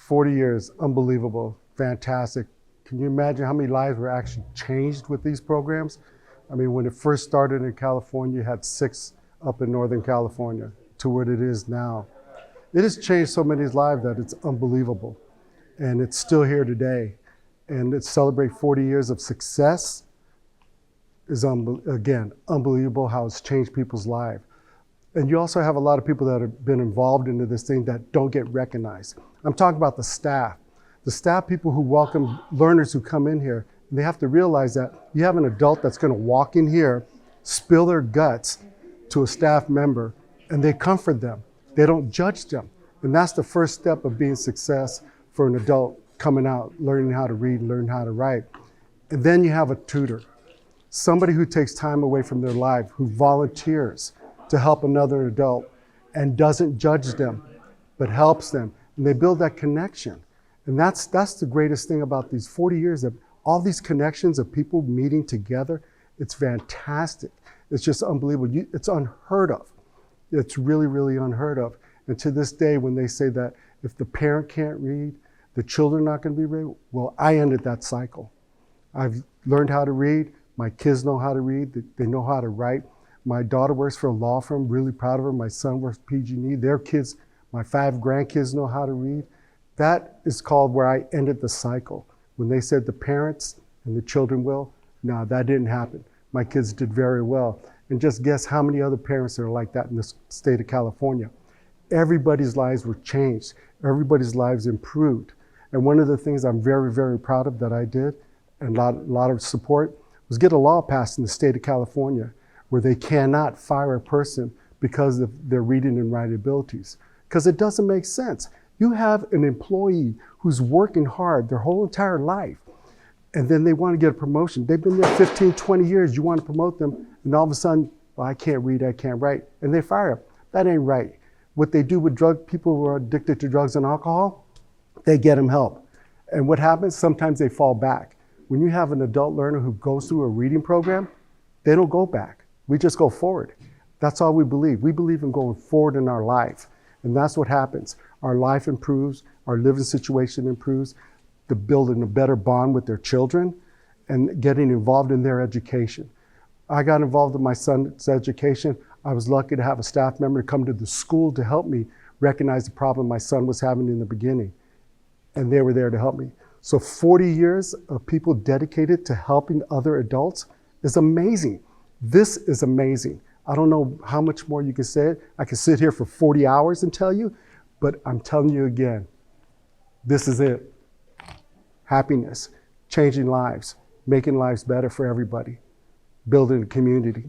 40 years, unbelievable, fantastic. Can you imagine how many lives were actually changed with these programs? I mean, when it first started in California, you had 6 up in Northern California to what it is now. It has changed so many lives that it's unbelievable. And it's still here today. And to celebrate 40 years of success is, again, unbelievable how it's changed people's lives. And you also have a lot of people that have been involved into this thing that don't get recognized. I'm talking about the staff. The staff people who welcome learners who come in here, and they have to realize that you have an adult that's going to walk in here, spill their guts to a staff member, and they comfort them. They don't judge them. And that's the first step of being success for an adult coming out, learning how to read, learning how to write. And then you have a tutor, somebody who takes time away from their life, who volunteers to help another adult and doesn't judge them, but helps them. And they build that connection. And that's the greatest thing about these 40 years of all these connections of people meeting together. It's fantastic. It's just unbelievable. It's unheard of. It's really, really unheard of. And to this day, when they say that if the parent can't read, the children are not going to be read, well, I ended that cycle. I've learned how to read. My kids know how to read. They know how to write. My daughter works for a law firm, really proud of her. My son works PG&E. Their kids, my 5 grandkids know how to read. That is called where I ended the cycle. When they said the parents and the children will, no, that didn't happen. My kids did very well. And just guess how many other parents are like that in the state of California. Everybody's lives were changed. Everybody's lives improved. And one of the things I'm very, very proud of that I did, and a lot of support, was get a law passed in the state of California where they cannot fire a person because of their reading and writing abilities. Because it doesn't make sense. You have an employee who's working hard their whole entire life, and then they want to get a promotion. They've been there 15, 20 years. You want to promote them, and all of a sudden, well, I can't read, I can't write, and they fire them. That ain't right. What they do with people who are addicted to drugs and alcohol, they get them help. And what happens? Sometimes they fall back. When you have an adult learner who goes through a reading program, they don't go back. We just go forward. That's all we believe. We believe in going forward in our life. And that's what happens. Our life improves, our living situation improves, to building a better bond with their children and getting involved in their education. I got involved in my son's education. I was lucky to have a staff member come to the school to help me recognize the problem my son was having in the beginning. And they were there to help me. So 40 years of people dedicated to helping other adults is amazing. This is amazing. I don't know how much more you can say it. I could sit here for 40 hours and tell you, but I'm telling you again, this is it. Happiness, changing lives, making lives better for everybody, building a community.